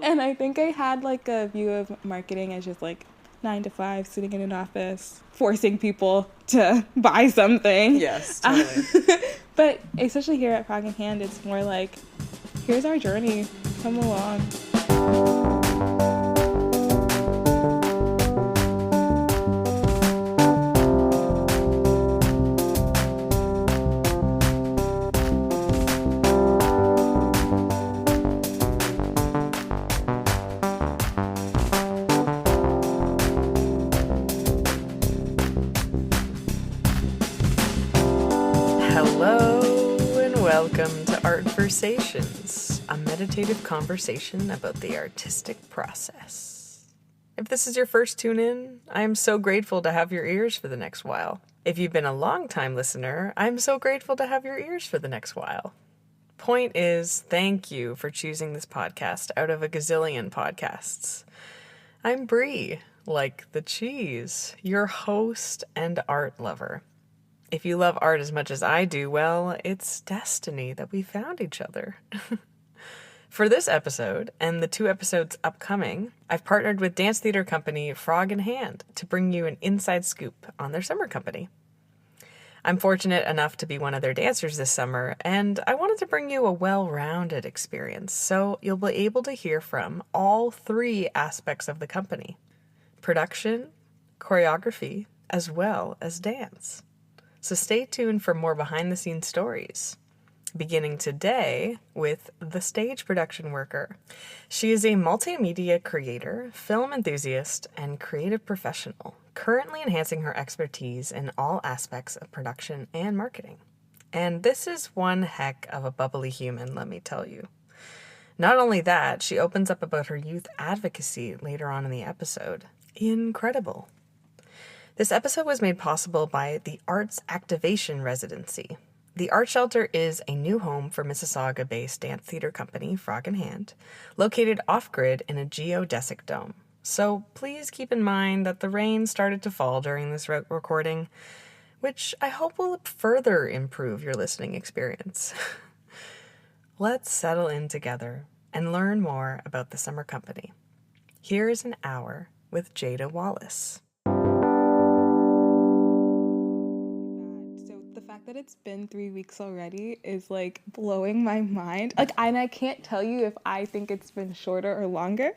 And I think I had like a view of marketing as just like 9 to 5, sitting in an office, forcing people to buy something. Yes, totally. But especially here at Frog in Hand, it's more like, here's our journey. Come along. Welcome to Artversations, a meditative conversation about the artistic process. If this is your first tune in, I am so grateful to have your ears for the next while. If you've been a long-time listener, I'm so grateful to have your ears for the next while. Point is, thank you for choosing this podcast out of a gazillion podcasts. I'm Bree, like the cheese, your host and art lover. If you love art as much as I do, well, it's destiny that we found each other. For this episode, and the 2 episodes upcoming, I've partnered with dance theater company Frog in Hand to bring you an inside scoop on their summer company. I'm fortunate enough to be one of their dancers this summer, and I wanted to bring you a well-rounded experience, so you'll be able to hear from all 3 aspects of the company: production, choreography, as well as dance. So stay tuned for more behind-the-scenes stories, beginning today with the stage production worker. She is a multimedia creator, film enthusiast, and creative professional, currently enhancing her expertise in all aspects of production and marketing. And this is one heck of a bubbly human, let me tell you. Not only that, she opens up about her youth advocacy later on in the episode. Incredible. This episode was made possible by the Arts Activation Residency. The Art Shelter is a new home for Mississauga-based dance theater company, Frog in Hand, located off-grid in a geo-desic dome. So please keep in mind that the rain started to fall during this recording, which I hope will further improve your listening experience. Let's settle in together and learn more about the summer company. Here is an hour with Jada Wallace. That it's been 3 weeks already is like blowing my mind. Like, and I can't tell you if I think it's been shorter or longer.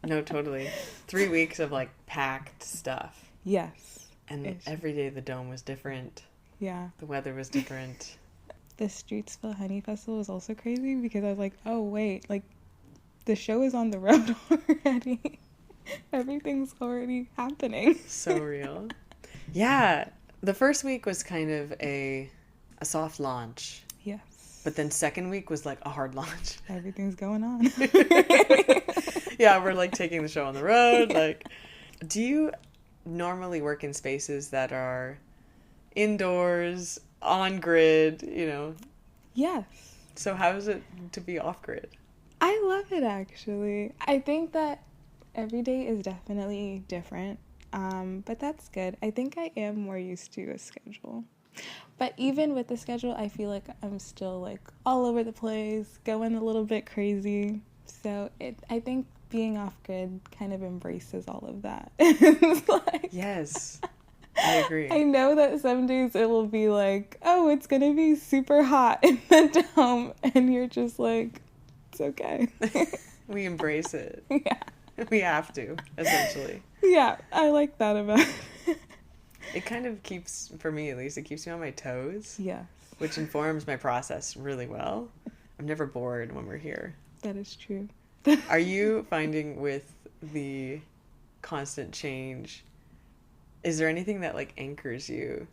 No, totally. 3 weeks of like packed stuff. Yes. And every day the dome was different. Yeah. The weather was different. The Streetsville Honey Festival was also crazy because I was like, oh wait, like the show is on the road already. Everything's already happening. So real. Yeah. The first week was kind of a soft launch. Yes. But then second week was like a hard launch. Everything's going on. Yeah, we're like taking the show on the road. Yeah. Like, do you normally work in spaces that are indoors, on grid, you know? Yes. So how is it to be off grid? I love it, actually. I think that every day is definitely different. But that's good. I think I am more used to a schedule. But even with the schedule, I feel like I'm still like all over the place, going a little bit crazy. So I think being off grid kind of embraces all of that. It's like, yes, I agree. I know that some days it will be like, oh, it's going to be super hot in the dome. And you're just like, it's okay. We embrace it. Yeah. We have to, essentially. Yeah, I like that about it. It kind of keeps, for me at least, it keeps me on my toes. Yes. Which informs my process really well. I'm never bored when we're here. That is true. Are you finding with the constant change, is there anything that like anchors you?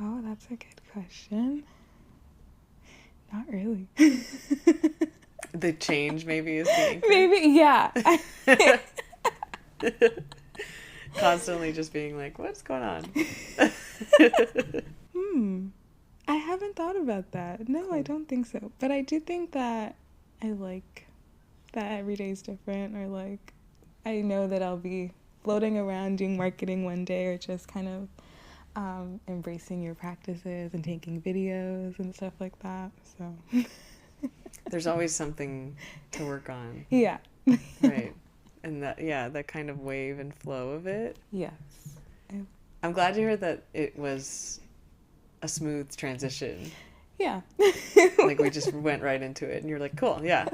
Oh, that's a good question. Not really. The change maybe is the anchor? Maybe, yeah. Constantly just being like, what's going on? I haven't thought about that. No, I don't think so. But I do think that I like that every day is different, or like I know that I'll be floating around doing marketing one day, or just kind of embracing your practices and taking videos and stuff like that. So There's always something to work on. Yeah. Right. And that kind of wave and flow of it. Yes. I'm glad to hear that it was a smooth transition. Yeah. Like we just went right into it and you're like, cool, yeah.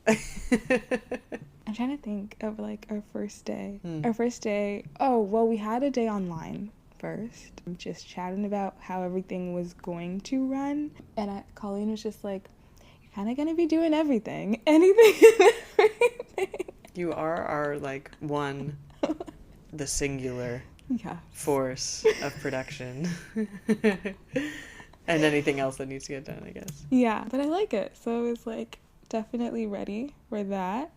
I'm trying to think of like our first day. Our first day, oh, well, we had a day online first, just chatting about how everything was going to run. And Colleen was just like, you're kind of going to be doing everything. Anything and everything. You are our, like, the singular force of production. And anything else that needs to get done, I guess. Yeah, but I like it. So I was, like, definitely ready for that.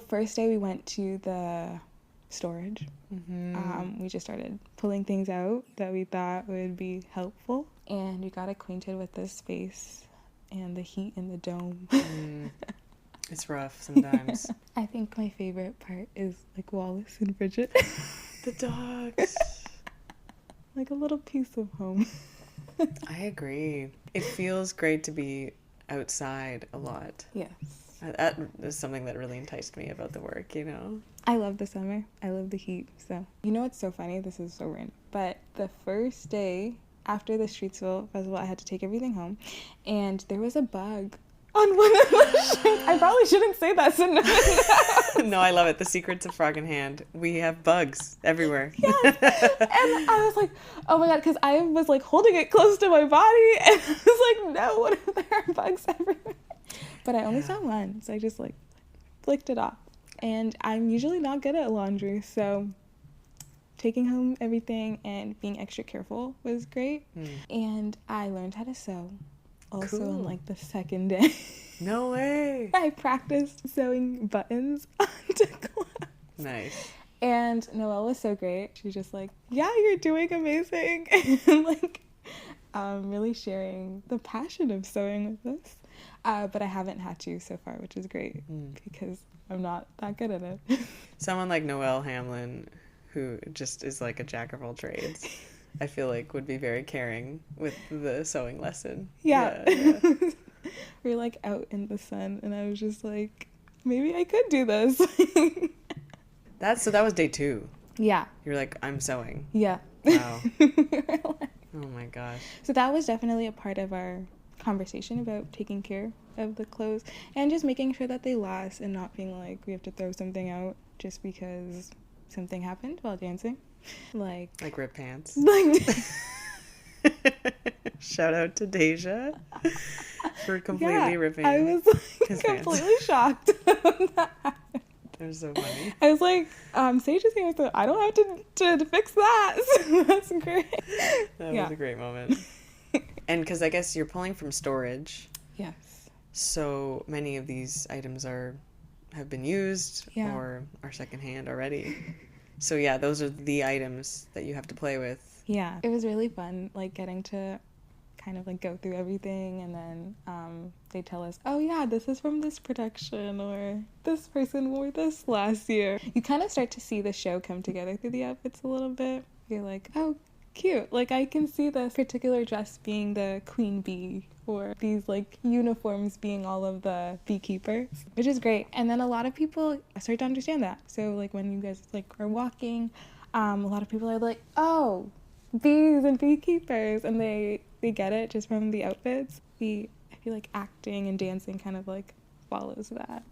First day we went to the storage. We just started pulling things out that we thought would be helpful. And we got acquainted with the space and the heat in the dome. It's rough sometimes. I think my favorite part is like Wallace and Bridget. The dogs. Like a little piece of home. I agree. It feels great to be outside a lot. Yes. That is something that really enticed me about the work, you know? I love the summer. I love the heat. So, you know what's so funny? This is so random. But the first day after the Streetsville Festival, I had to take everything home. And there was a bug on one of the shirts. I probably shouldn't say that, so no. No, I love it. The secrets of Frog in Hand. We have bugs everywhere. Yes. And I was like, oh my God, because I was like holding it close to my body. And I was like, no, what if there are bugs everywhere? But I only saw one, so I just like flicked it off. And I'm usually not good at laundry, so taking home everything and being extra careful was great. And I learned how to sew also on like the second day. No way. I practiced sewing buttons onto clothes. Nice. And Noelle was so great. She's just like, yeah, you're doing amazing. And like really sharing the passion of sewing with us. But I haven't had to so far, which is great because I'm not that good at it. Someone like Noelle Hamlin, who just is like a jack of all trades, I feel like would be very caring with the sewing lesson. Yeah. We were like out in the sun and I was just like, maybe I could do this. So that was day 2. Yeah. You're like, I'm sewing. Yeah. Wow. Oh my gosh. So that was definitely a part of our conversation about taking care of the clothes and just making sure that they last and not being like we have to throw something out just because something happened while dancing. Like rip pants. Like shout out to Deja for completely ripping. I was like completely shocked. They're so funny. I was like, Sage is here, so I don't have to fix that. So that's great. That was a great moment. And because I guess you're pulling from storage. Yes. So many of these items have been used or are secondhand already. So yeah, those are the items that you have to play with. Yeah. It was really fun, like getting to kind of like go through everything and then they tell us, oh yeah, this is from this production or this person wore this last year. You kind of start to see the show come together through the outfits a little bit. You're like, oh, cute. Like I can see this particular dress being the queen bee or these like uniforms being all of the beekeepers, which is great. And then a lot of people start to understand that. So like when you guys like are walking, a lot of people are like, oh, bees and beekeepers, and they get it just from the outfits. I feel like acting and dancing kind of like follows that.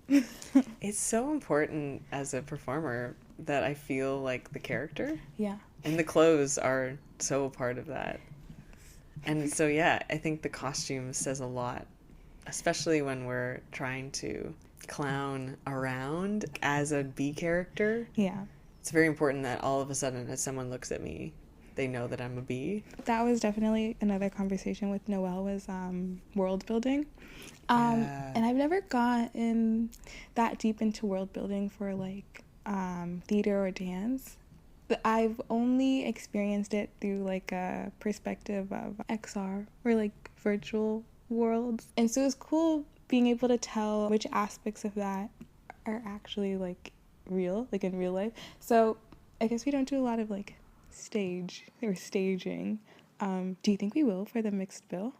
It's so important as a performer that I feel like the character. Yeah. And the clothes are so a part of that. And so, yeah, I think the costume says a lot, especially when we're trying to clown around as a bee character. Yeah. It's very important that all of a sudden, as someone looks at me, they know that I'm a bee. That was definitely another conversation with Noelle was world building. And I've never gotten that deep into world building for like theater or dance. I've only experienced it through like a perspective of XR or like virtual worlds. And so it's cool being able to tell which aspects of that are actually like real, like in real life. So I guess we don't do a lot of like stage or staging. Do you think we will for the mixed bill?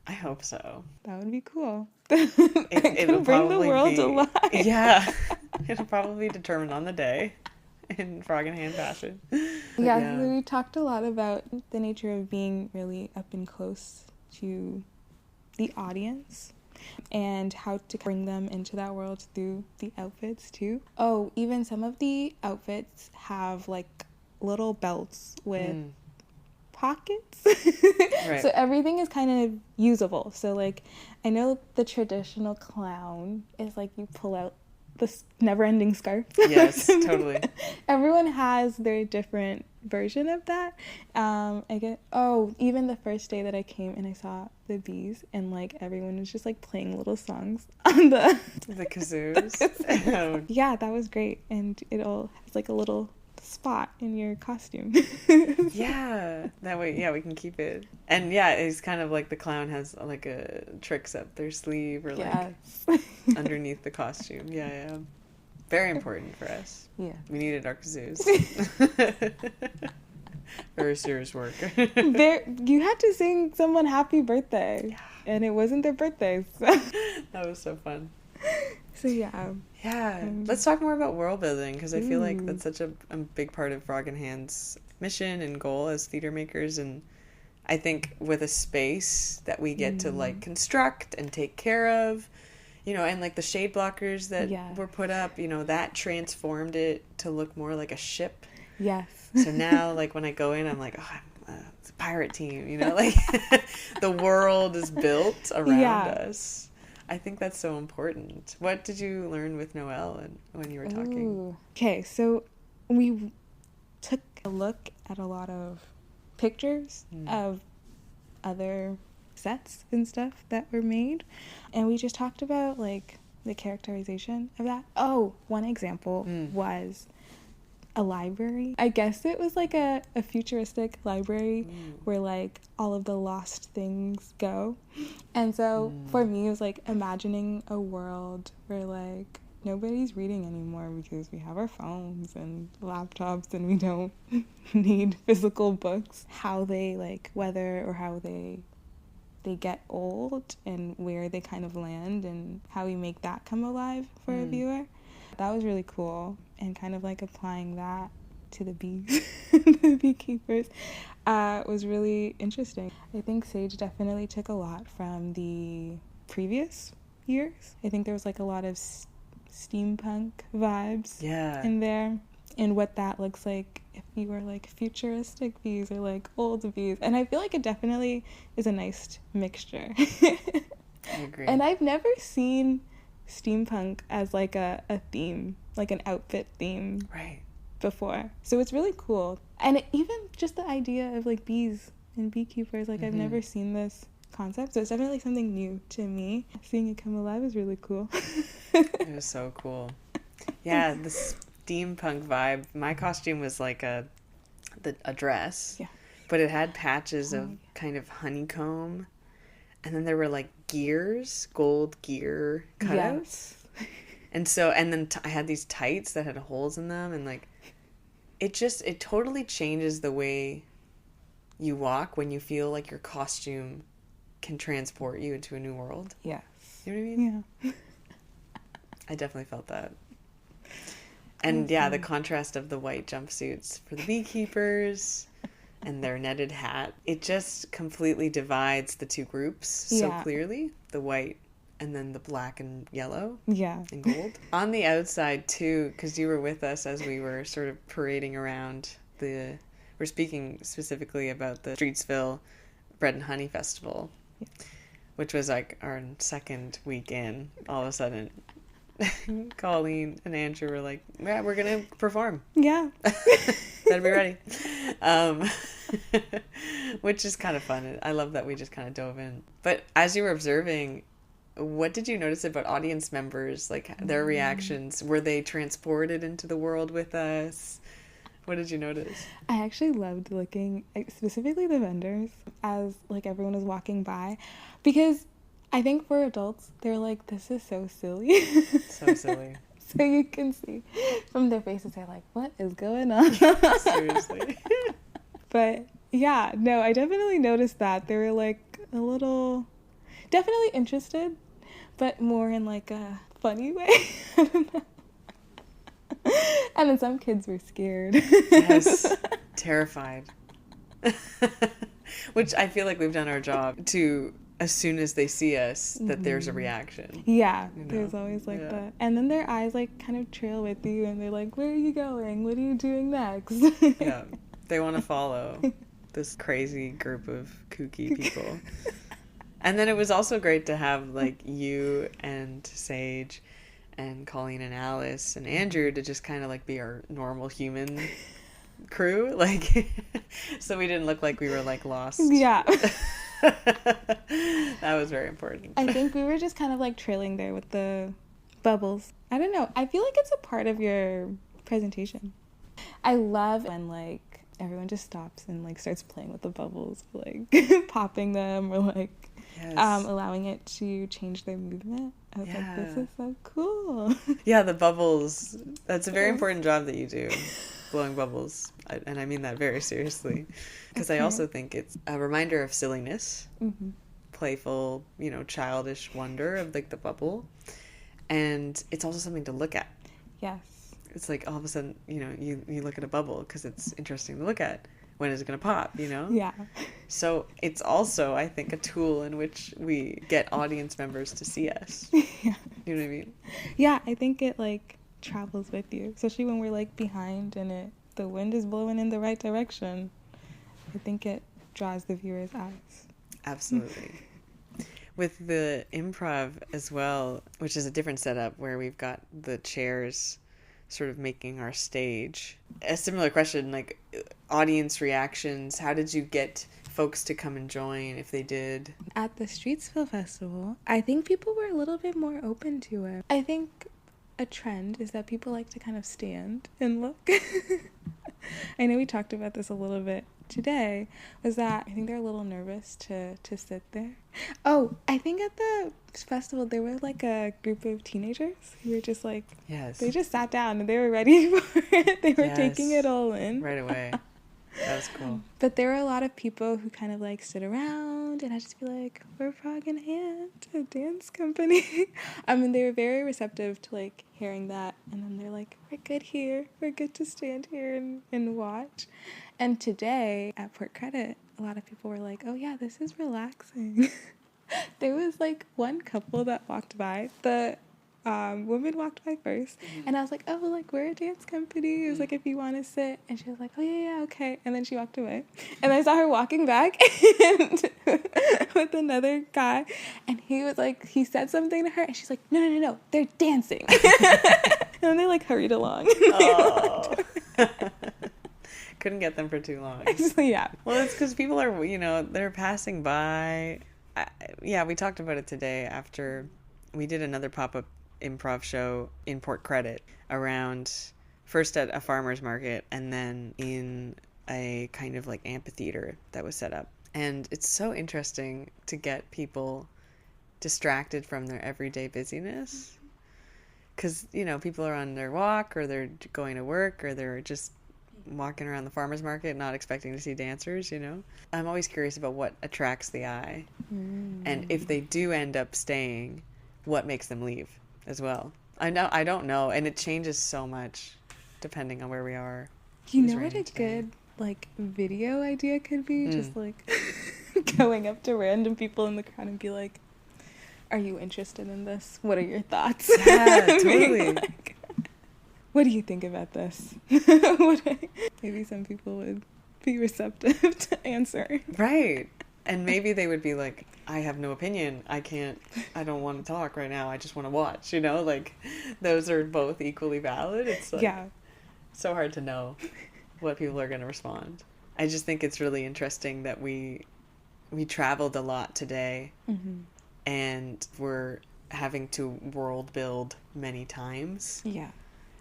I hope so. That would be cool. It'll bring the probably world be, to life. Yeah. It'll probably be determined on the day in frog in hand fashion. Yeah, so we talked a lot about the nature of being really up and close to the audience and how to bring them into that world through the outfits too. Oh, even some of the outfits have like little belts with pockets. Right. So everything is kind of usable. So like I know the traditional clown is like you pull out this never-ending scarf. Yes, totally. Everyone has their different version of that. Even the first day that I came and I saw the bees and like everyone was just like playing little songs on the kazoos. Yeah, that was great, and it all has like a little spot in your costume. Yeah, that way, we can keep it. And yeah, it's kind of like the clown has like a tricks up their sleeve or like underneath the costume. Yeah. Very important for us. Yeah. We needed our kazoos. Very serious work. You had to sing someone happy birthday. Yeah. And it wasn't their birthday. So. That was so fun. So yeah. Yeah. Let's talk more about world building, because I feel like that's such a big part of Frog in Hand's mission and goal as theater makers. And I think with a space that we get to like construct and take care of, you know, and like the shade blockers that were put up, you know, that transformed it to look more like a ship. Yes. So now, like, when I go in, I'm like, oh, it's a pirate team, you know, like the world is built around us. I think that's so important. What did you learn with Noelle when you were talking? Okay, so we took a look at a lot of pictures of other sets and stuff that were made, and we just talked about like the characterization of that. One example was a library. I guess it was like a futuristic library where like all of the lost things go. And so for me it was like imagining a world where like nobody's reading anymore because we have our phones and laptops and we don't need physical books. How they like whether or how they get old and where they kind of land and how we make that come alive for a viewer. That was really cool, and kind of like applying that to the bees, the beekeepers, was really interesting. I think Sage definitely took a lot from the previous years. I think there was like a lot of steampunk vibes in there, and what that looks like if you were like futuristic bees or like old bees. And I feel like it definitely is a nice mixture. I agree. And I've never seen steampunk as like a theme, like an outfit theme before. So it's really cool. And even just the idea of like bees and beekeepers, like I've never seen this concept. So it's definitely something new to me. Seeing it come alive is really cool. It was so cool. Yeah, the steampunk vibe. My costume was like a dress, but it had patches of kind of honeycomb, and then there were like gears, gold gear cutouts. And so, and then I had these tights that had holes in them, and like it totally changes the way you walk when you feel like your costume can transport you into a new world. Yes. You know what I mean? Yeah. I definitely felt that. And the contrast of the white jumpsuits for the beekeepers and their netted hat, it just completely divides the two groups so clearly, the white and then the black and yellow and gold. On the outside too, because you were with us as we were sort of parading around we're speaking specifically about the Streetsville Bread and Honey Festival, which was like our second week in. All of a sudden Colleen and Andrew were like, yeah, we're gonna perform. Yeah. Better be ready. Which is kind of fun. I love that we just kind of dove in. But as you were observing, what did you notice about audience members, like their reactions? Were they transported into the world with us? What did you notice? I actually loved looking, specifically the vendors, as like everyone was walking by, because I think for adults, they're like, this is so silly. So silly. So you can see from their faces, they're like, what is going on? Seriously. But yeah, no, I definitely noticed that. They were like a little Definitely interested, but more in like a funny way. I don't know. And then some kids were scared. Yes, terrified. Which I feel like we've done our job to, as soon as they see us, that there's a reaction. Yeah, you know? there's always like that. And then their eyes like kind of trail with you and they're like, where are you going? What are you doing next? Yeah, they want to follow this crazy group of kooky people. And then it was also great to have like you and Sage and Colleen and Alice and Andrew to just kind of like be our normal human crew, like so we didn't look like we were like lost. Yeah. That was very important. I think we were just kind of like trailing there with the bubbles. I don't know. I feel like it's a part of your presentation. I love when like everyone just stops and like starts playing with the bubbles, like popping them or like allowing it to change their movement. I was like, this is so cool. Yeah, the bubbles. That's a very important job that you do, blowing bubbles. And I mean that very seriously. Because I also think it's a reminder of silliness, playful, you know, childish wonder of like the bubble. And it's also something to look at. Yes. It's like all of a sudden, you know, you look at a bubble because it's interesting to look at. When is it going to pop, you know? Yeah. So it's also, I think, a tool in which we get audience members to see us. Yeah. You know what I mean? Yeah, I think it like travels with you, especially when we're like behind and the wind is blowing in the right direction. I think it draws the viewer's eyes. Absolutely. With the improv as well, which is a different setup where we've got the chairs sort of making our stage. A similar question, like audience reactions. How did you get folks to come and join if they did? At the Streetsville Festival, I think people were a little bit more open to it. I think a trend is that people like to kind of stand and look. I know we talked about this a little bit today, was that I think they're a little nervous to sit there. Oh, I think at the festival there were like a group of teenagers who were just like, they just sat down and they were ready for it. They were taking it all in. Right away. That was cool. But there were a lot of people who kind of like sit around and I'd just be like, we're Frog in Hand, a dance company. I mean, they were very receptive to like hearing that. And then they're like, we're good here. We're good to stand here and watch. And today at Port Credit, a lot of people were like, oh yeah, this is relaxing. There was like one couple that walked by. The woman walked by first, and I was like, oh, well, like, we're a dance company. It was like, if you want to sit. And she was like, oh, yeah, okay. And then she walked away. And I saw her walking back and with another guy, and he was like, he said something to her, and she's like, no, they're dancing. And then they, like, hurried along. Oh. Couldn't get them for too long. Yeah. Well, it's because people are, you know, they're passing by. We talked about it today after we did another pop-up improv show in Port Credit around, first at a farmer's market and then in a kind of like amphitheater that was set up. And it's so interesting to get people distracted from their everyday busyness. Because, you know, people are on their walk or they're going to work or they're just walking around the farmer's market not expecting to see dancers, you know. I'm always curious about what attracts the eye. And if they do end up staying, what makes them leave as well. I don't know, and it changes so much depending on where we are. You know what a good like video idea could be? Just like going up to random people in the crowd and be like, are you interested in this? What are your thoughts? Yeah, totally. Like, what do you think about this? Maybe some people would be receptive to answer. Right. And maybe they would be like, I have no opinion. I don't want to talk right now. I just want to watch, you know? Like, those are both equally valid. It's like, so hard to know what people are going to respond. I just think it's really interesting that we traveled a lot today and we're having to world build many times. Yeah.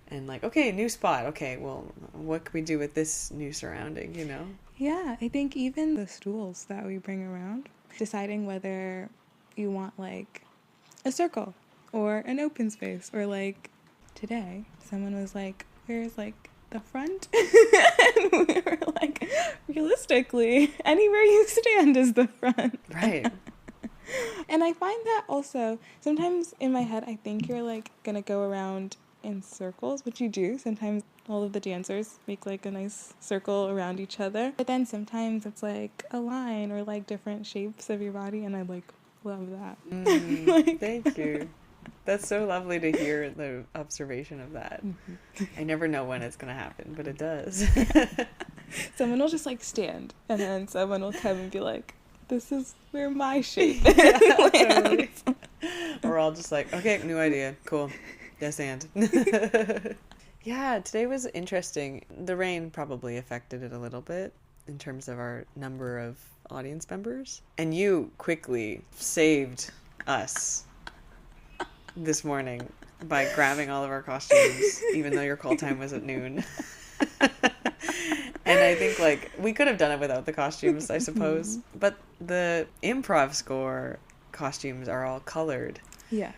And like, okay, new spot. Okay, well, what can we do with this new surrounding, you know? Yeah, I think even the stools that we bring around, deciding whether you want like a circle or an open space, or like today someone was like, where's like the front? And we were like, realistically, anywhere you stand is the front. Right. And I find that also, sometimes in my head, I think you're like gonna go around in circles, which you do. Sometimes all of the dancers make like a nice circle around each other. But then sometimes it's like a line or like different shapes of your body, and I like love that. Like, Thank you. That's so lovely to hear the observation of that. I never know when it's going to happen, but it does. someone will just like stand, and then someone will come and be like, this is where my shape Yeah, totally. We're all just like, okay, new idea. Cool. Yes, and. Yeah, today was interesting. The rain probably affected it a little bit in terms of our number of audience members. And you quickly saved us this morning by grabbing all of our costumes, even though your call time was at noon. And I think like we could have done it without the costumes, I suppose. But the improv score costumes are all colored. Yeah.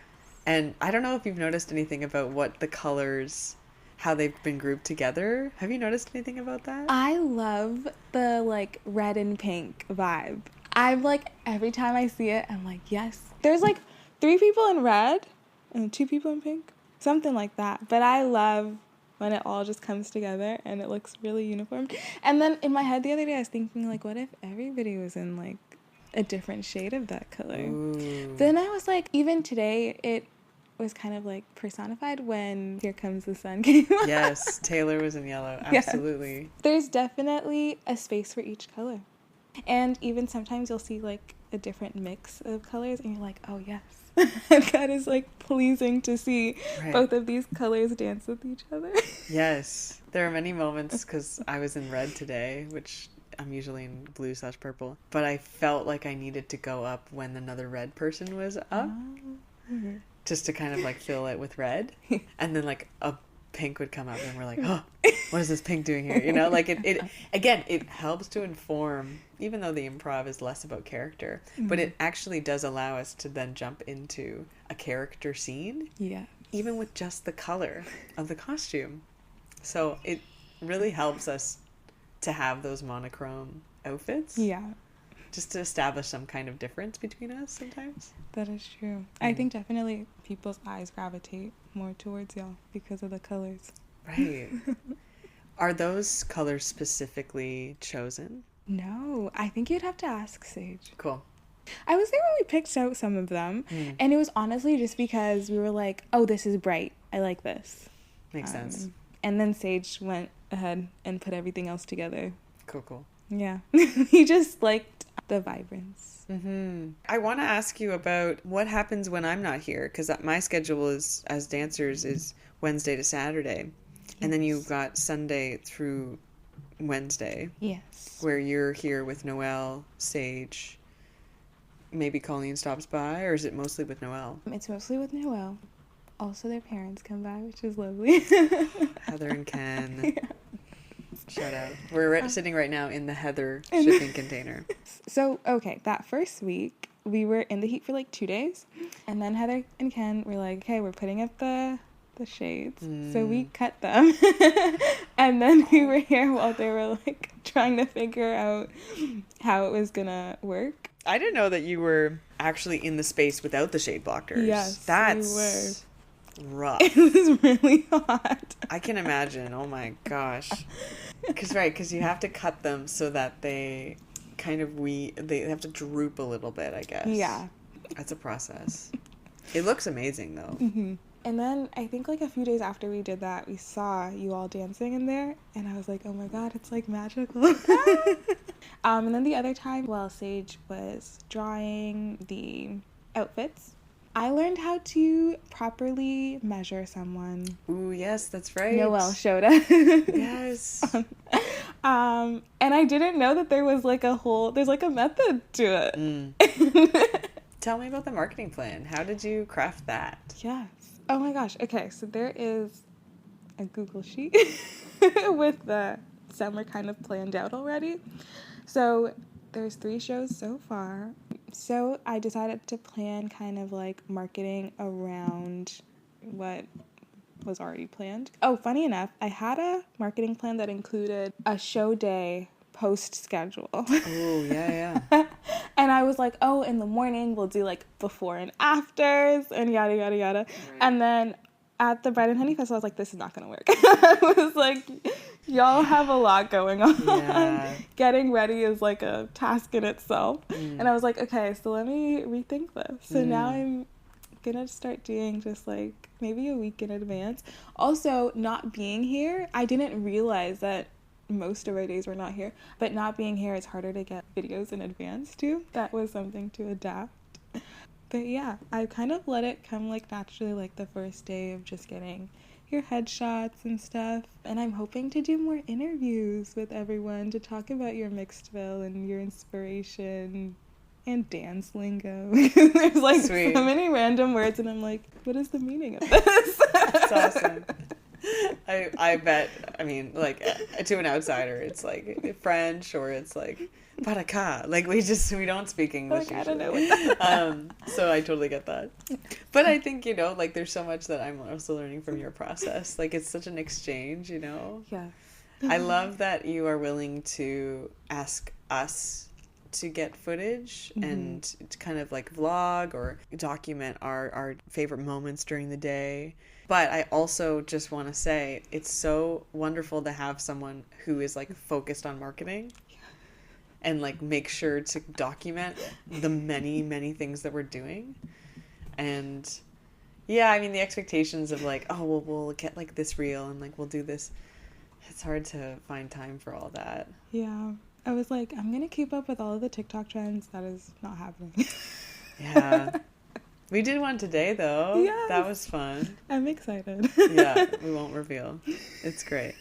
And I don't know if you've noticed anything about what the colors, how they've been grouped together. Have you noticed anything about that? I love the like red and pink vibe. I'm like, every time I see it, I'm like, yes. There's like 3 people in red and 2 people in pink, something like that. But I love when it all just comes together and it looks really uniform. And then in my head the other day I was thinking like, what if everybody was in like a different shade of that color? Ooh. Then I was like, even today it was kind of like personified when Here Comes the Sun came on. Yes, Taylor was in yellow. Absolutely. Yes. There's definitely a space for each color. And even sometimes you'll see like a different mix of colors and you're like, oh yes. That is like pleasing to see both of these colors dance with each other. Yes. There are many moments, because I was in red today, which I'm usually in blue/purple, but I felt like I needed to go up when another red person was up, just to kind of like fill it with red. And then like a pink would come up and we're like, oh, what is this pink doing here? You know, like it again, it helps to inform, even though the improv is less about character, but it actually does allow us to then jump into a character scene. Yeah. Even with just the color of the costume. So it really helps us to have those monochrome outfits. Yeah. Just to establish some kind of difference between us sometimes. That is true. I think definitely people's eyes gravitate more towards y'all because of the colors. Right. Are those colors specifically chosen? No, I think you'd have to ask Sage. Cool. I was there when we picked out some of them, and it was honestly just because we were like, oh, this is bright. I like this. Makes sense. And then Sage went ahead and put everything else together. Cool. Yeah. He just liked the vibrance. I want to ask you about what happens when I'm not here, because my schedule is, as dancers, is Wednesday to Saturday. And then you've got Sunday through Wednesday. Yes. Where you're here with Noelle, Sage, maybe Colleen stops by, or is it mostly with Noelle? It's mostly with Noelle. Also, their parents come by, which is lovely. Heather and Ken. Yeah. Shout out. We're sitting right now in the Heather shipping container. So, okay, that first week, we were in the heat for like 2 days. And then Heather and Ken were like, okay, we're putting up the shades. So we cut them. And then we were here while they were like trying to figure out how it was gonna work. I didn't know that you were actually in the space without the shade blockers. Yes, that's we were. Rough. It was really hot. I can imagine. Oh my gosh. Because you have to cut them so that they kind of they have to droop a little bit, I guess. Yeah. That's a process. It looks amazing though. Mm-hmm. And then I think like a few days after we did that, we saw you all dancing in there, and I was like, oh my god, it's like magical. And then the other time, while Sage was drawing the outfits, I learned how to properly measure someone. Ooh, yes, that's right. Noelle showed us. Yes. And I didn't know that there was like there's like a method to it. Tell me about the marketing plan. How did you craft that? Yes. Oh my gosh. Okay, so there is a Google sheet with some are kind of planned out already. So there's 3 shows so far. So I decided to plan kind of like marketing around what was already planned. Oh, funny enough, I had a marketing plan that included a show day post schedule. Oh, yeah. And I was like, oh, in the morning we'll do like before and afters and yada, yada, yada. Right. And then at the Bread and Honey Festival, I was like, this is not going to work. I was like, y'all have a lot going on. Yeah. Getting ready is like a task in itself. And I was like, okay, so let me rethink this. So now I'm going to start doing just like maybe a week in advance. Also, not being here, I didn't realize that most of our days were not here. But not being here, it's harder to get videos in advance too. That was something to adapt. But yeah, I kind of let it come like naturally, like the first day of just getting your headshots and stuff. And I'm hoping to do more interviews with everyone to talk about your Mixedville and your inspiration and dance lingo. There's like Sweet. So many random words and I'm like, what is the meaning of this? That's awesome. I bet, I mean, like, to an outsider, it's like French or it's like baraka. Like, we don't speak English. Like, I don't know what that so I totally get that. But I think, you know, like, there's so much that I'm also learning from your process. Like, it's such an exchange, you know? Yeah. I love that you are willing to ask us to get footage and to kind of, like, vlog or document our favorite moments during the day. But I also just want to say it's so wonderful to have someone who is like focused on marketing and like make sure to document the many, many things that we're doing. And yeah, I mean, the expectations of like, oh, well, we'll get like this reel and like we'll do this. It's hard to find time for all that. Yeah. I was like, I'm going to keep up with all of the TikTok trends. That is not happening. Yeah. We did one today, though. Yes. That was fun. I'm excited. Yeah, we won't reveal. It's great.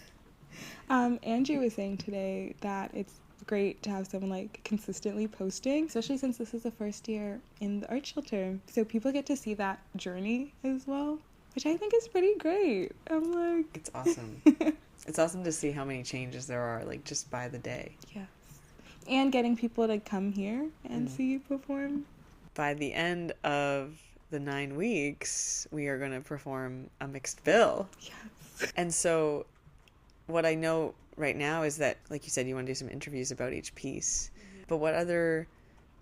Angie was saying today that it's great to have someone, like, consistently posting, especially since this is the first year in the art shelter. So people get to see that journey as well, which I think is pretty great. I'm like... It's awesome. It's awesome to see how many changes there are, like, just by the day. Yes. And getting people to come here and see you perform. By the end of the 9 weeks, we are going to perform a mixed bill. Yes. And so what I know right now is that, like you said, you want to do some interviews about each piece. But what other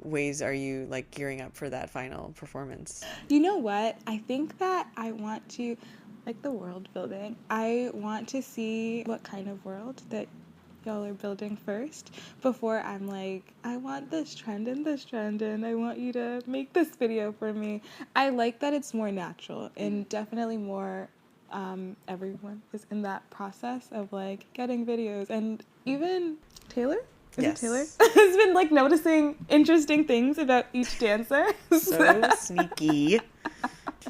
ways are you, like, gearing up for that final performance? You know what? I think that I want to, like, the world building. I want to see what kind of world that y'all are building first before I'm like, I want this trend and I want you to make this video for me. I like that it's more natural and definitely more everyone is in that process of like getting videos. And even Taylor? Yes. Taylor has been like noticing interesting things about each dancer. So sneaky.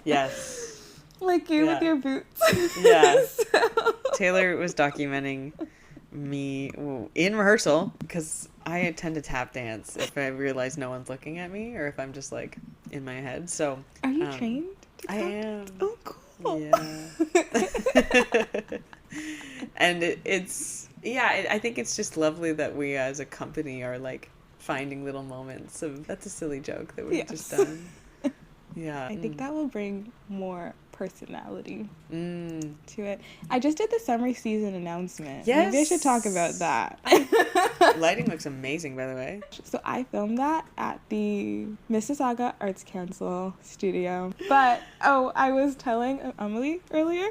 Yes. Like you with your boots. Yeah. So. Taylor was documenting me in rehearsal because I tend to tap dance if I realize no one's looking at me or if I'm just like in my head. So are you trained to tap? I am. Oh, cool. Yeah. And it's I think it's just lovely that we as a company are like finding little moments of that's a silly joke that we've just done. Yeah. I think that will bring more personality to it. I just did the summer season announcement. Yes. Maybe I should talk about that. Lighting looks amazing, by the way. So I filmed that at the Mississauga Arts Council studio. But, I was telling Emily earlier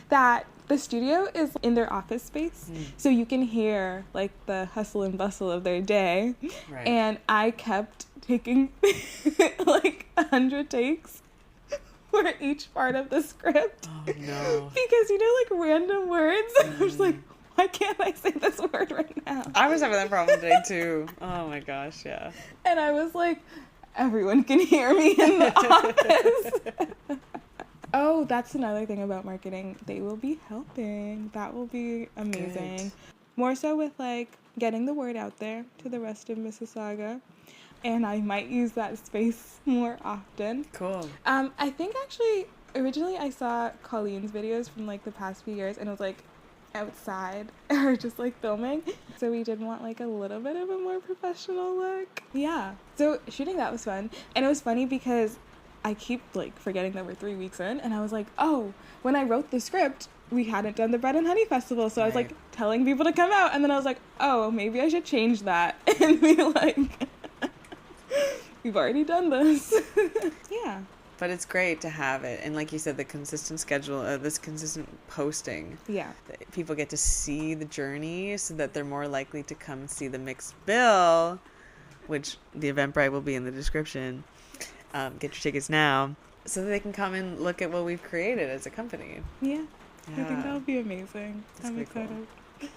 that the studio is in their office space, so you can hear, like, the hustle and bustle of their day. Right. And I kept taking, like, 100 takes for each part of the script. Oh, no. Because, you know, like, random words. I was like, why can't I say this word right now? I was having that problem today, too. Oh, my gosh, yeah. And I was like, everyone can hear me in the office. Oh, that's another thing about marketing. They will be helping. That will be amazing. Good. More so with, like, getting the word out there to the rest of Mississauga. And I might use that space more often. Cool. I think, actually, originally I saw Colleen's videos from, like, the past few years, and it was, like, outside or just, like, filming. So we did want, like, a little bit of a more professional look. Yeah. So shooting that was fun. And it was funny because I keep, like, forgetting that we're 3 weeks in, and I was like, oh, when I wrote the script, we hadn't done the Bread and Honey Festival, so I was like telling people to come out, and then I was like, oh, maybe I should change that and be like, we've already done this. Yeah. But it's great to have it. And like you said, the consistent schedule, this consistent posting. Yeah. People get to see the journey so that they're more likely to come see the mixed bill, which the Eventbrite will be in the description. Get your tickets now so that they can come and look at what we've created as a company. Yeah. I think that would be amazing. I'm excited. Cool.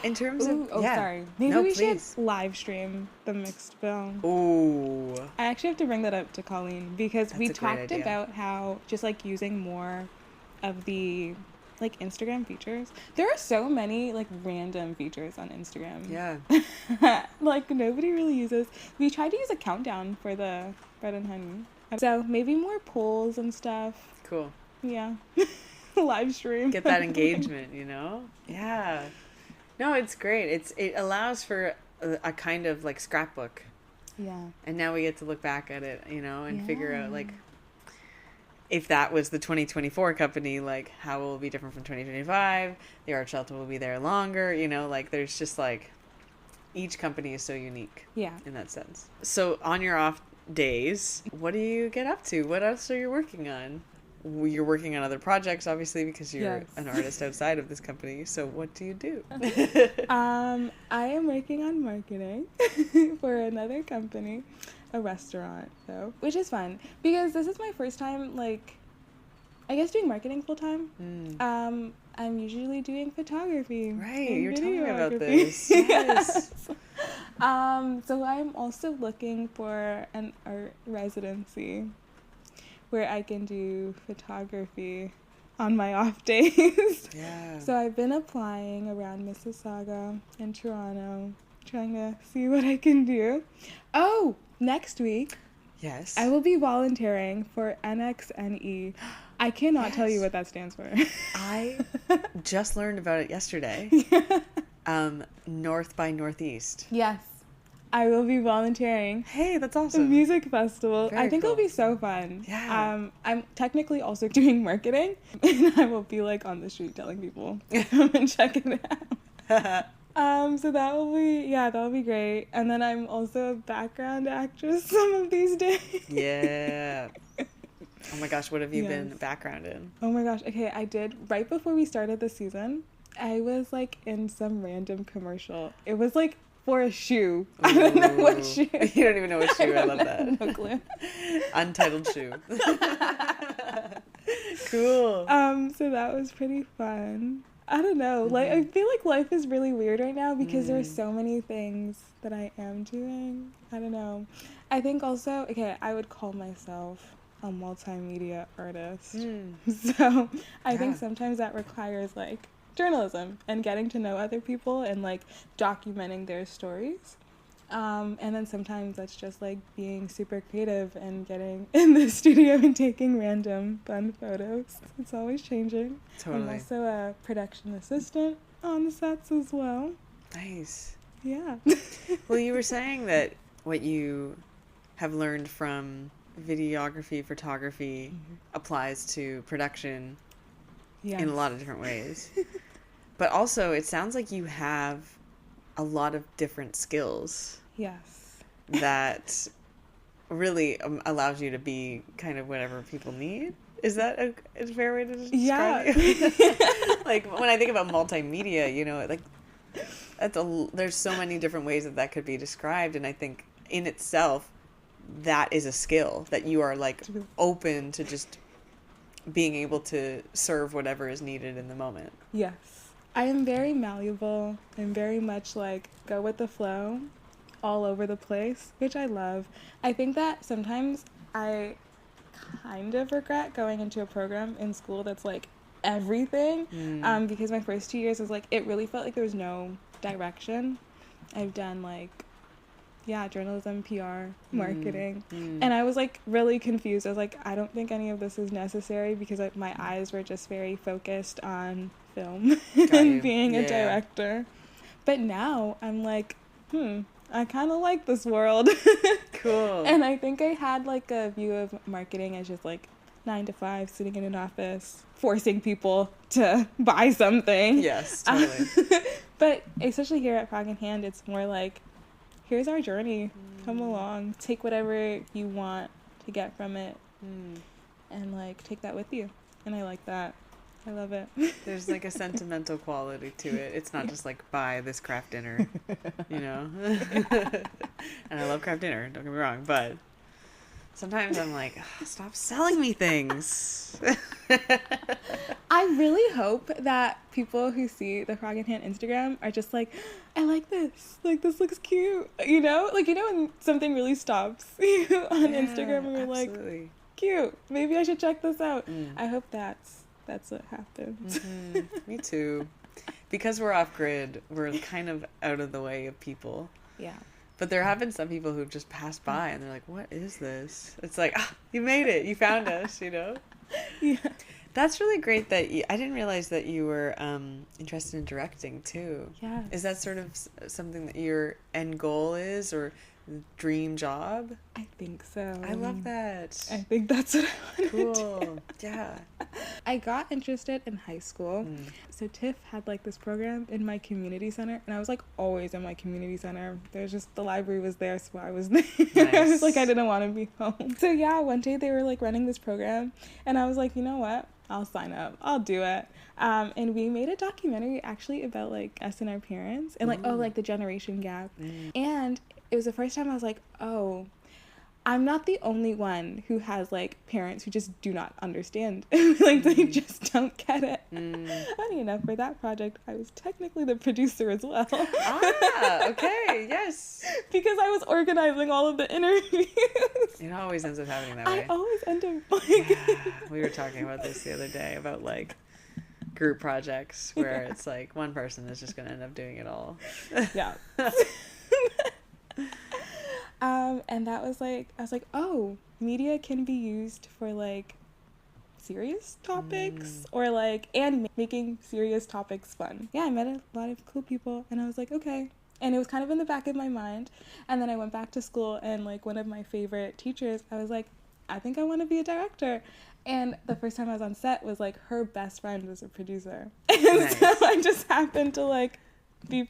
In terms of... sorry. Maybe we should live stream the mixed bill. Ooh. I actually have to bring that up to Colleen because we talked about how just like using more of the like Instagram features. There are so many like random features on Instagram. Yeah. Like nobody really uses. We tried to use a countdown for the Bread and Honey. So maybe more polls and stuff. Cool. Yeah. Live stream. Get that engagement, you know? Yeah. No, it's great. It allows for a kind of like scrapbook. Yeah. And now we get to look back at it, you know, and figure out like if that was the 2024 company, like how will it be different from 2025? The art shelter will be there longer, you know, like there's just like each company is so unique. Yeah. In that sense. So on your off days, what do you get up to? What else are you working on? You're working on other projects, obviously, because you're an artist outside of this company. So what do you do? I am working on marketing for another company, a restaurant, though, which is fun because this is my first time, like, I guess doing marketing full time. I'm usually doing photography. Right, you're telling me about this. Yes. Yes. So I'm also looking for an art residency where I can do photography on my off days. Yeah. So I've been applying around Mississauga and Toronto, trying to see what I can do. Oh, next week. Yes. I will be volunteering for NXNE. I cannot tell you what that stands for. I just learned about it yesterday. North by Northeast. Yes. I will be volunteering. Hey, that's awesome. The music festival. Very I think cool. it'll be so fun. Yeah. I'm technically also doing marketing, and I will be like on the street telling people come and check it out. So that'll be great. And then I'm also a background actress some of these days. Yeah. Oh my gosh, what have you been background in? Oh my gosh. Okay, I did right before we started the season. I was like in some random commercial. It was like for a shoe. Ooh. I don't know what shoe. You don't even know what shoe. I love that. No clue. Untitled shoe. Cool. So that was pretty fun. I don't know. Like I feel like life is really weird right now because there are so many things that I am doing. I don't know. I think also, I would call myself a multimedia artist. So I think sometimes that requires like journalism and getting to know other people and like documenting their stories. And then sometimes that's just like being super creative and getting in the studio and taking random fun photos. It's always changing. Totally. I'm also a production assistant on the sets as well. Nice. Yeah. Well, you were saying that what you have learned from videography, photography applies to production in a lot of different ways. But also, it sounds like you have a lot of different skills. Yes. That really allows you to be kind of whatever people need. Is that a fair way to describe you? Like, when I think about multimedia, you know, like, there's so many different ways that could be described. And I think in itself, that is a skill that you are, like, open to just being able to serve whatever is needed in the moment. Yes. I am very malleable. I'm very much like go with the flow, all over the place, which I love. I think that sometimes I kind of regret going into a program in school that's like everything, because my first 2 years was like, it really felt like there was no direction. I've done like, journalism, PR, marketing, and I was like really confused. I was like, I don't think any of this is necessary because like my eyes were just very focused on film and being a director. But now I'm like, I kind of like this world. Cool. And I think I had like a view of marketing as just like 9 to 5 sitting in an office forcing people to buy something. Yes, totally. But especially here at Frog in Hand, it's more like, here's our journey. Come along. Take whatever you want to get from it and like take that with you. And I like that. I love it. There's like a sentimental quality to it. It's not just like buy this craft dinner, you know? And I love craft dinner, don't get me wrong, but sometimes I'm like, stop selling me things. I really hope that people who see the Frog in Hand Instagram are just like, I like this. Like, this looks cute. You know? Like, you know when something really stops you on Instagram and you're absolutely. Like, cute. Maybe I should check this out. I hope that's what happens. Me too. Because we're off grid, we're kind of out of the way of people. Yeah. But there have been some people who've just passed by and they're like, what is this? It's like, you made it. You found us, you know? Yeah. That's really great that I didn't realize that you were interested in directing too. Yeah. Is that sort of something that your end goal is, or dream job? I think so. I love that. I think that's what I want to do. Cool. Yeah. I got interested in high school. So TIFF had like this program in my community center, and I was like always in my community center. There's just, the library was there, so I was there. Nice. I was like, I didn't want to be home. So yeah, one day they were like running this program, and I was like, you know what? I'll sign up. I'll do it. And we made a documentary actually about like us and our parents and like, like the generation gap. And it was the first time I was like, oh, I'm not the only one who has like parents who just do not understand. Like they just don't get it. Funny enough, for that project, I was technically the producer as well. Okay, yes. Because I was organizing all of the interviews. It always ends up happening that way. I always end up like... We were talking about this the other day about like group projects where it's like one person is just going to end up doing it all. Yeah. And that was like, I was like, oh, media can be used for like serious topics or like, and making serious topics fun. Yeah, I met a lot of cool people and I was like, okay. And it was kind of in the back of my mind. And then I went back to school and like one of my favorite teachers, I was like, I think I want to be a director. And the first time I was on set was like her best friend was a producer. And nice. So I just happened to like be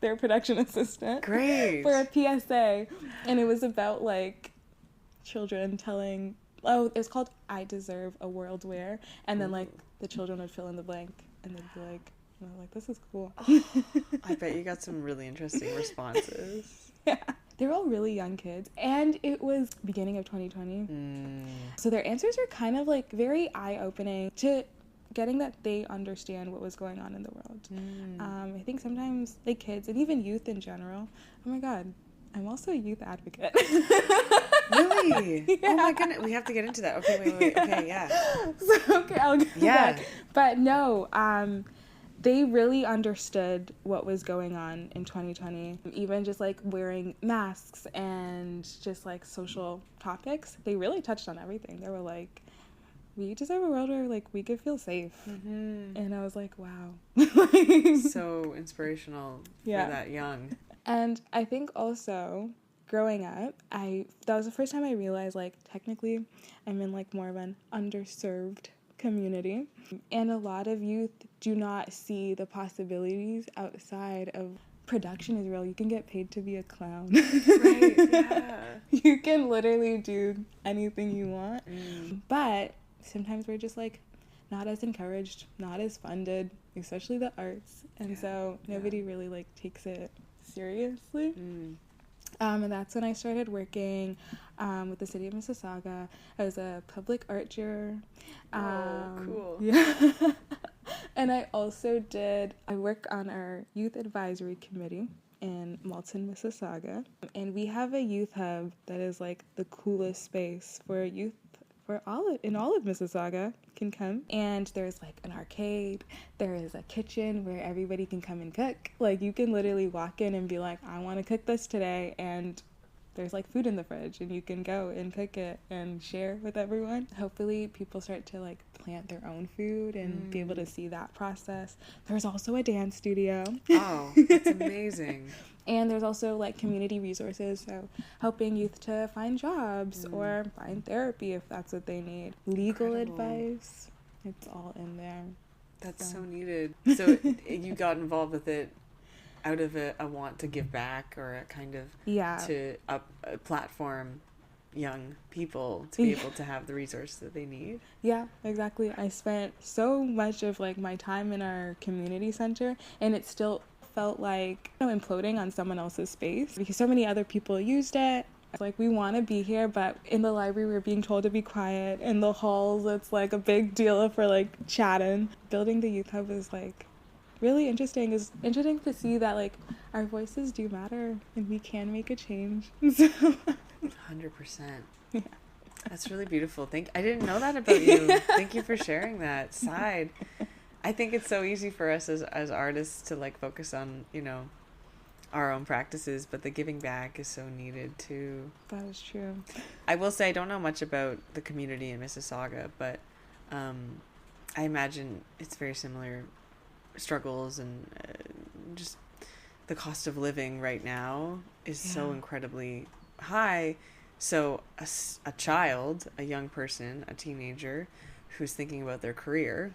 their production assistant. Great. For a PSA. And it was about like children telling, it was called I Deserve a World Where, and then like the children would fill in the blank and they'd be like, this is cool. I bet you got some really interesting responses. Yeah. They were all really young kids, and it was beginning of 2020. So their answers were kind of like very eye-opening to getting that they understand what was going on in the world. I think sometimes like kids and even youth in general, oh my god, I'm also a youth advocate. Really? Yeah. Oh my goodness, we have to get into that. Okay, wait. Okay, yeah. So, okay, I'll go back. But no, they really understood what was going on in 2020. Even just like wearing masks and just like social topics, they really touched on everything. They were like, we deserve a world where like we could feel safe. And I was like, wow. So inspirational for that young. And I think also growing up, that was the first time I realized like technically I'm in like more of an underserved community, and a lot of youth do not see the possibilities outside of production is real. You can get paid to be a clown. Right, yeah. You can literally do anything you want. But sometimes we're just like not as encouraged, not as funded, especially the arts. And so nobody really like takes it seriously. And that's when I started working with the city of Mississauga as a public art juror. Cool. Yeah. And I work on our youth advisory committee in Malton, Mississauga. And we have a youth hub that is like the coolest space for youth in all of Mississauga can come. And there's like an arcade, there is a kitchen where everybody can come and cook. Like you can literally walk in and be like, I want to cook this today, and there's like food in the fridge and you can go and cook it and share with everyone. Hopefully people start to like plant their own food and be able to see that process. There's also a dance studio. Oh, that's amazing. And there's also like community resources, so helping youth to find jobs or find therapy if that's what they need. Legal advice, it's all in there. That's so needed. So you got involved with it out of a want to give back, or a kind of to platform young people to be able to have the resources that they need. Yeah, exactly. I spent so much of like my time in our community center, and it still felt like, you know, imploding on someone else's space because so many other people used it. Like, we want to be here, but in the library we're being told to be quiet. In the halls it's like a big deal for like chatting. Building the youth hub is like really interesting. It's interesting to see that like our voices do matter and we can make a change. 100%. Yeah. That's really beautiful. I didn't know that about you. Thank you for sharing that side. I think it's so easy for us as artists to like focus on, you know, our own practices, but the giving back is so needed too. That is true. I will say I don't know much about the community in Mississauga, but I imagine it's very similar struggles, and just the cost of living right now is so incredibly high. So a child, a young person, a teenager who's thinking about their career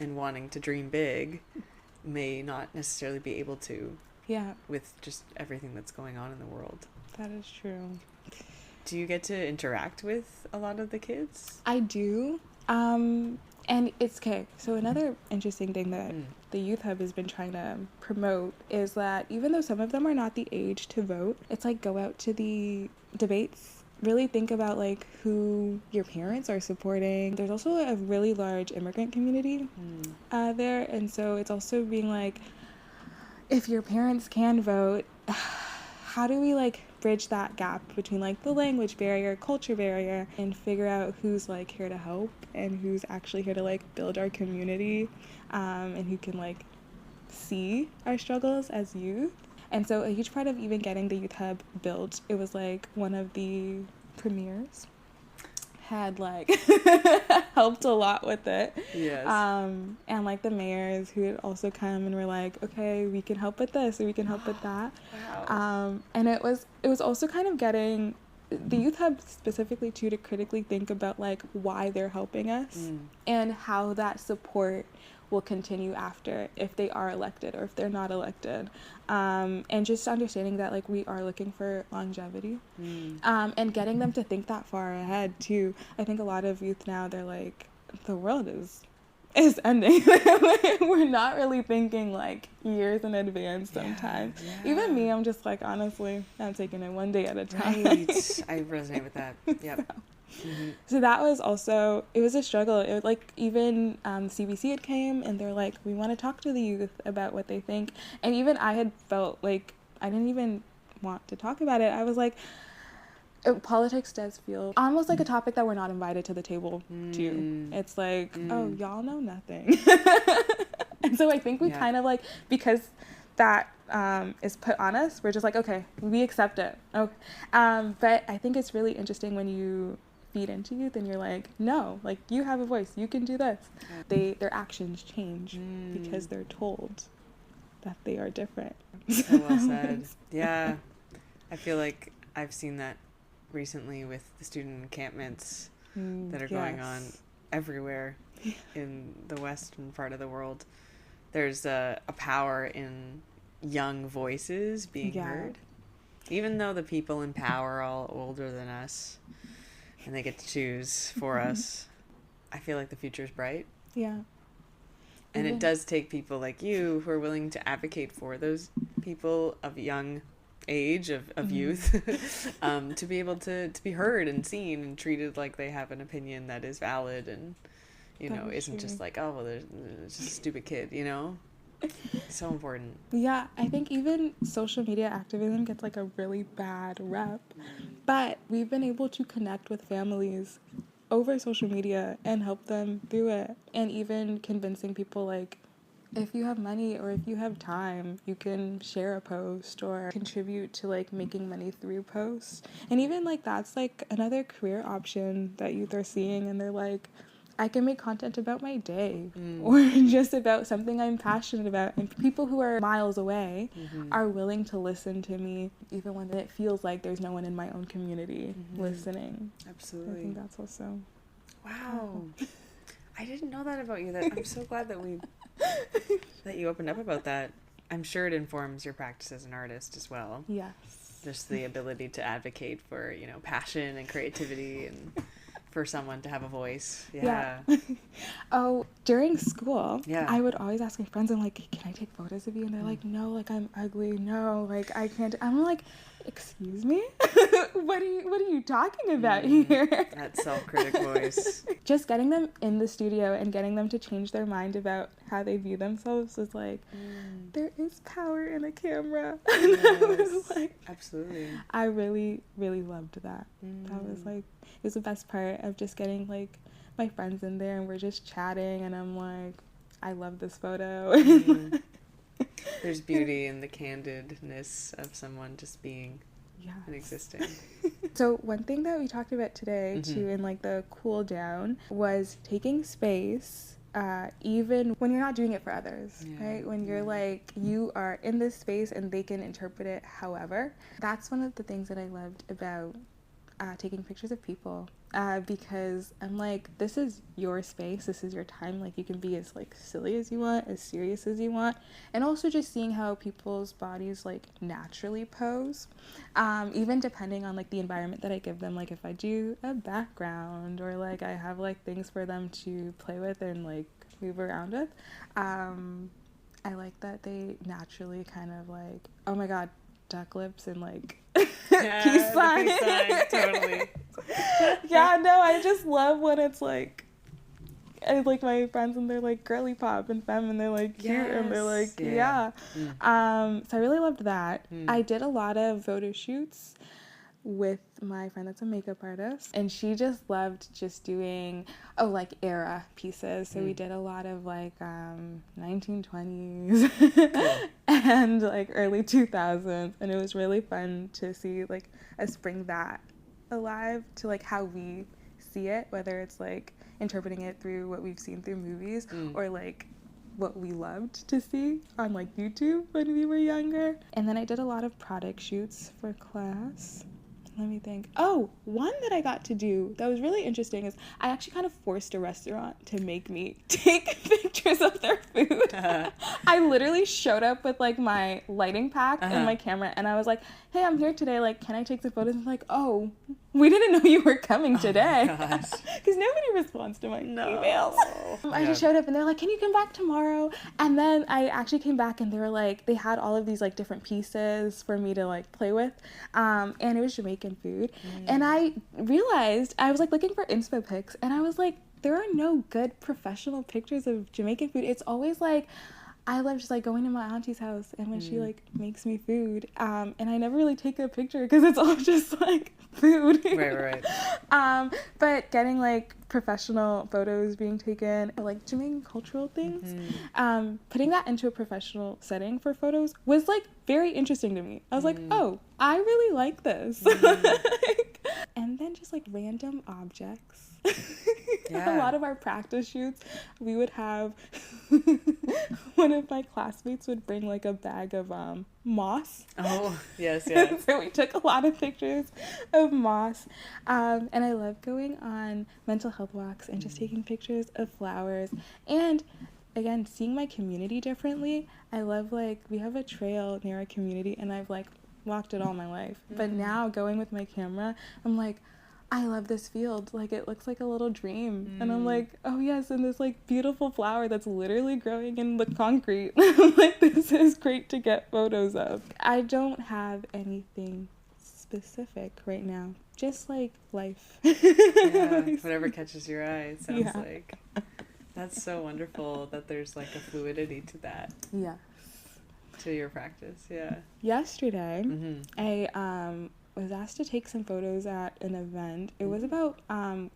and wanting to dream big may not necessarily be able to, with just everything that's going on in the world. That is true. Do you get to interact with a lot of the kids? I do. And it's okay. So another interesting thing that the Youth Hub has been trying to promote is that even though some of them are not the age to vote, it's like go out to the debates. Really think about like who your parents are supporting. There's also a really large immigrant community there. And so it's also being like, if your parents can vote, how do we like bridge that gap between like the language barrier, culture barrier, and figure out who's like here to help and who's actually here to like build our community, and who can like see our struggles as youth. And so a huge part of even getting the Youth Hub built, it was like one of the premiers had like helped a lot with it. Yes. And like the mayors who had also come and were like, okay, we can help with this or we can help with that. Wow. And it was also kind of getting the Youth Hub specifically too to critically think about like why they're helping us and how that support will continue after, if they are elected or if they're not elected, and just understanding that like we are looking for longevity, and getting them to think that far ahead too. I think a lot of youth now, they're like, the world is ending. We're not really thinking like years in advance sometimes. Even me, I'm just like, honestly, I'm taking it one day at a time. Right. I resonate with that. Yep. So that was also, it was a struggle. It was like, even CBC had came and they're like, we want to talk to the youth about what they think. And even I had felt like I didn't even want to talk about it. I was like, politics does feel almost like a topic that we're not invited to the table to. It's like, oh, y'all know nothing. And so I think we kind of like, because that is put on us, we're just like, okay, we accept it. Okay. But I think it's really interesting when you feed into youth and you're like, no, like, you have a voice, you can do this. Their actions change because they're told that they are different. So well said. Yeah. I feel like I've seen that recently with the student encampments that are going on everywhere in the western part of the world. There's a power in young voices being heard. Even though the people in power are all older than us and they get to choose for us, I feel like the future is bright. Yeah. And it does take people like you who are willing to advocate for those people of young age, of youth, to be able to be heard and seen and treated like they have an opinion that is valid and, you know, isn't just like, oh, well, there's just a stupid kid, you know? So important. Yeah, I think even social media activism gets like a really bad rep, but we've been able to connect with families over social media and help them through it, and even convincing people like, if you have money or if you have time, you can share a post or contribute to like making money through posts. And even like that's like another career option that youth are seeing, and they're like, I can make content about my day or just about something I'm passionate about. And people who are miles away are willing to listen to me, even when it feels like there's no one in my own community listening. Absolutely. I think that's also... Wow. I didn't know that about you. I'm so glad that you opened up about that. I'm sure it informs your practice as an artist as well. Yes. Just the ability to advocate for, passion and creativity and for someone to have a voice. Yeah. Oh, during school, Yeah. I would always ask my friends, I'm like, can I take photos of you? And they're like, no, like I'm ugly. No, like I can't. I'm like, excuse me? What are you talking about here? That self-critic voice. Just getting them in the studio and getting them to change their mind about how they view themselves was like, there is power in a camera. Yes, like, absolutely. I really, really loved that. That was like, it was the best part of just getting like my friends in there and we're just chatting and I'm like, I love this photo. There's beauty in the candidness of someone just being and existing. So one thing that we talked about today too in like the cool down was taking space even when you're not doing it for others, right? When you're like, you are in this space and they can interpret it however. That's one of the things that I loved about taking pictures of people, because I'm like, this is your space, this is your time, like you can be as like silly as you want, as serious as you want, and also just seeing how people's bodies like naturally pose, even depending on like the environment that I give them, like if I do a background or like I have like things for them to play with and like move around with, I like that they naturally kind of like, oh my god, duck lips and like peace sign. Totally. Yeah, no, I just love when it's like, I like my friends and they're like girly pop and femme and they're like cute and they're like so I really loved that. I did a lot of photo shoots with my friend that's a makeup artist, and she just loved just doing like era pieces, so we did a lot of like 1920s and like early 2000s, and it was really fun to see like us bring that alive to like how we see it, whether it's like interpreting it through what we've seen through movies or like what we loved to see on like YouTube when we were younger. And then I did a lot of product shoots for class. Let me think. Oh, one that I got to do that was really interesting is I actually kind of forced a restaurant to make me take pictures of their food. I literally showed up with like my lighting pack and my camera, and I was like, hey, I'm here today, like can I take some photos? And like, oh, we didn't know you were coming today. Because nobody responds to my emails. I just showed up and they're like, can you come back tomorrow? And then I actually came back and they were like, they had all of these like different pieces for me to like play with, and it was Jamaican food. And I realized I was like looking for inspo pics, and I was like, there are no good professional pictures of Jamaican food. It's always like, I love just like going to my auntie's house and when she like makes me food, and I never really take a picture because it's all just like food. Right. But getting like professional photos being taken, or like Jamaican cultural things, putting that into a professional setting for photos was like very interesting to me. I was like, oh, I really like this. And then just like random objects. A lot of our practice shoots, we would have one of my classmates would bring like a bag of moss. Oh, yes. So we took a lot of pictures of moss. And I love going on mental health walks and just taking pictures of flowers. And again, seeing my community differently. I love like, we have a trail near our community and I've like walked it all my life. But now going with my camera, I'm like, I love this field, like it looks like a little dream. And I'm like, oh yes, and this like beautiful flower that's literally growing in the concrete. I'm like, this is great to get photos of. I don't have anything specific right now, just like life. Whatever catches your eye, it sounds like. That's so wonderful that there's like a fluidity to that. To your practice. Yesterday, I was asked to take some photos at an event. It was about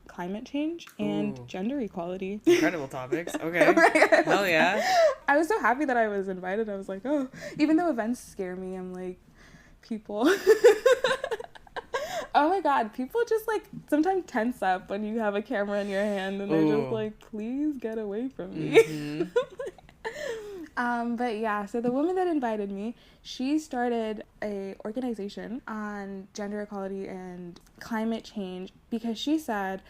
climate change and gender equality. Incredible topics. Okay. Right? Hell yeah. I was so happy that I was invited. I was like, oh, even though events scare me, I'm like, people. Oh my God, people just like sometimes tense up when you have a camera in your hand and they're just like, please get away from me. Mm-hmm. But yeah, so the woman that invited me, she started a organization on gender equality and climate change because she said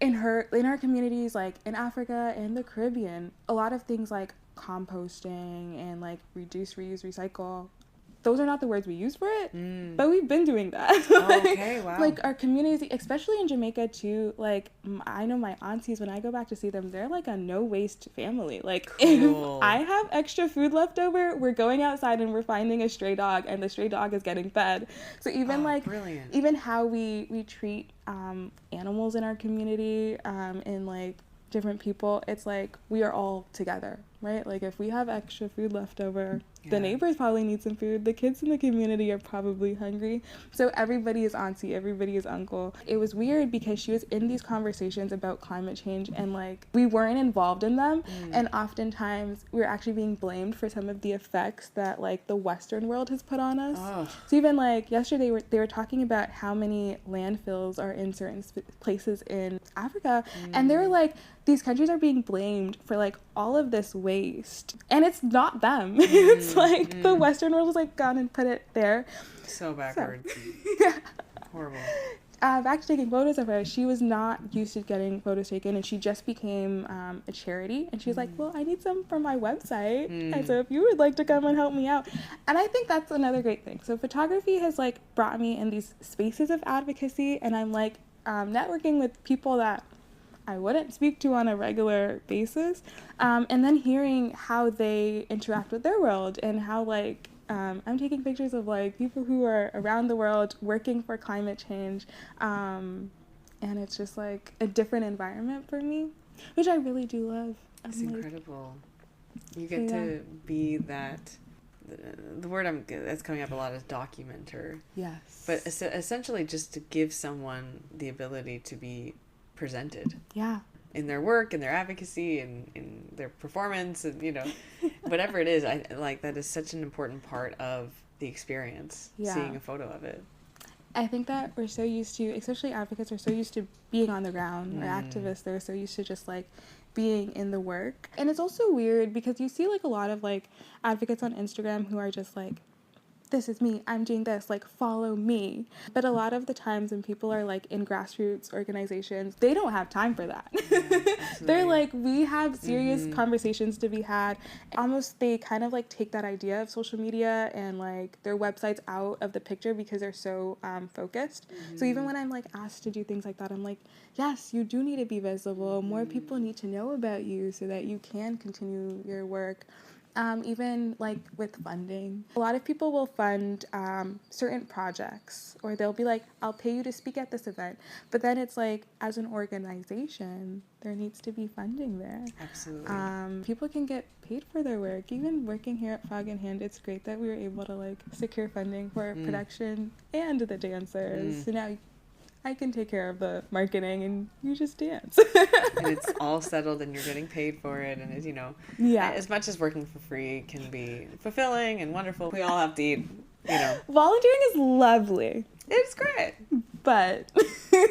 in our communities, like in Africa and the Caribbean, a lot of things like composting and like reduce, reuse, recycle, those are not the words we use for it, but we've been doing that. Okay, wow. Like our communities, especially in Jamaica too, like I know my aunties, when I go back to see them, they're like a no waste family. Like cool. If I have extra food left over, we're going outside and we're finding a stray dog and the stray dog is getting fed. So even brilliant. Even how we treat animals in our community and like different people, it's like we are all together, right? Like if we have extra food left over, the neighbors probably need some food, the kids in the community are probably hungry, so everybody is auntie, everybody is uncle. It was weird because she was in these conversations about climate change and like we weren't involved in them, and oftentimes we were actually being blamed for some of the effects that like the Western world has put on us. So even like yesterday they were talking about how many landfills are in certain places in Africa, and they were like, these countries are being blamed for like all of this waste, and it's not them. It's like the Western world has like gone and put it there. So backwards. So, yeah. Horrible. Back to taking photos of her, she was not used to getting photos taken, and she just became a charity, and she was like, well, I need some for my website, and so if you would like to come and help me out. And I think that's another great thing. So photography has like brought me in these spaces of advocacy, and I'm like networking with people that I wouldn't speak to on a regular basis, and then hearing how they interact with their world and how like I'm taking pictures of like people who are around the world working for climate change, and it's just like a different environment for me, which I really do love. It's incredible. You get to be that. The word that's coming up a lot is documenter. Yes. But essentially just to give someone the ability to be presented in their work, in their advocacy, and in their performance, and you know, whatever it is. I like that is such an important part of the experience, seeing a photo of it. I think that we're so used to, especially advocates are so used to being on the ground, or activists, they're so used to just like being in the work. And it's also weird because you see like a lot of like advocates on Instagram who are just like, this is me, I'm doing this, like follow me. But a lot of the times when people are like in grassroots organizations, they don't have time for that. They're like, we have serious conversations to be had. Almost they kind of like take that idea of social media and like their websites out of the picture because they're so focused. So even when I'm like asked to do things like that, I'm like, yes, you do need to be visible. More people need to know about you so that you can continue your work. Even like with funding, a lot of people will fund certain projects, or they'll be like, I'll pay you to speak at this event. But then it's like, as an organization, there needs to be funding there. Absolutely. People can get paid for their work. Even working here at Fog in Hand, it's great that we were able to like secure funding for production and the dancers. So now I can take care of the marketing and you just dance. And it's all settled and you're getting paid for it. And, you know, as much as working for free can be fulfilling and wonderful, we all have to eat, you know. Volunteering is lovely. It's great. But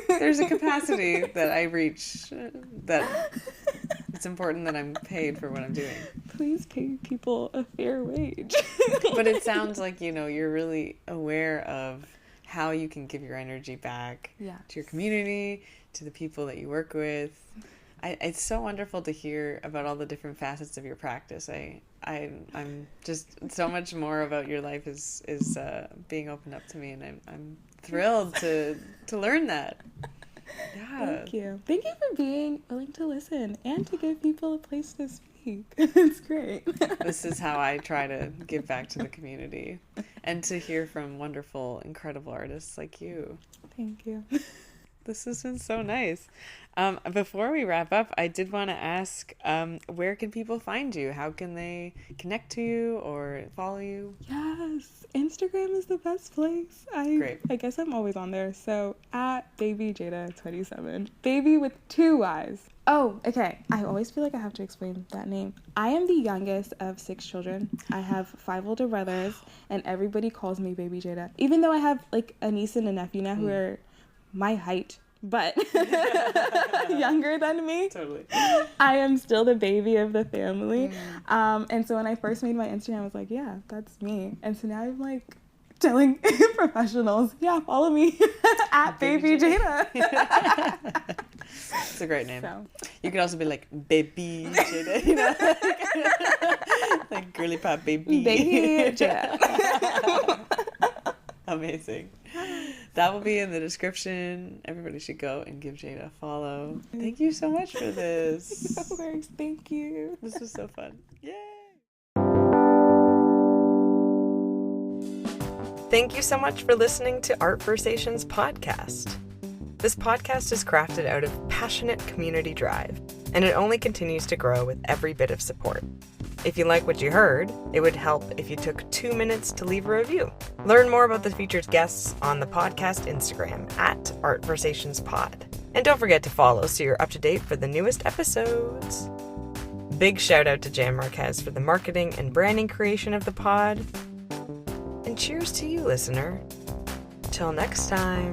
there's a capacity that I reach that it's important that I'm paid for what I'm doing. Please pay people a fair wage. But it sounds like, you know, you're really aware of how you can give your energy back to your community, to the people that you work with. It's so wonderful to hear about all the different facets of your practice. I'm just so much more about your life is being opened up to me, and I'm thrilled to learn that. Thank you for being willing to listen and to give people a place to speak. It's great. This is how I try to give back to the community, and to hear from wonderful, incredible artists like you. Thank you. This has been so nice. Before we wrap up, I did want to ask, where can people find you? How can they connect to you or follow you? Yes, Instagram is the best place. Great. I guess I'm always on there. So at babyjada27, baby with 2 Y's. Oh, okay. I always feel like I have to explain that name. I am the youngest of 6 children. I have 5 older brothers, and everybody calls me Baby Jada. Even though I have like a niece and a nephew now who are my height, but younger than me. Totally. I am still the baby of the family. And so when I first made my Instagram, I was like, yeah, that's me. And so now I'm like telling professionals, yeah, follow me at Baby Jada. It's a great name. So. You could also be like Baby Jada, you know? Like girly pop baby. Baby Jada. Amazing. That will be in the description. Everybody should go and give Jada a follow. Thank you so much for this. Of course, thank you. This was so fun. Yay! Thank you so much for listening to Artversations podcast. This podcast is crafted out of passionate community drive, and it only continues to grow with every bit of support. If you like what you heard, it would help if you took 2 minutes to leave a review. Learn more about the featured guests on the podcast Instagram at ArtVersationsPod. And don't forget to follow so you're up to date for the newest episodes. Big shout out to Jan Marquez for the marketing and branding creation of the pod. And cheers to you, listener. Till next time.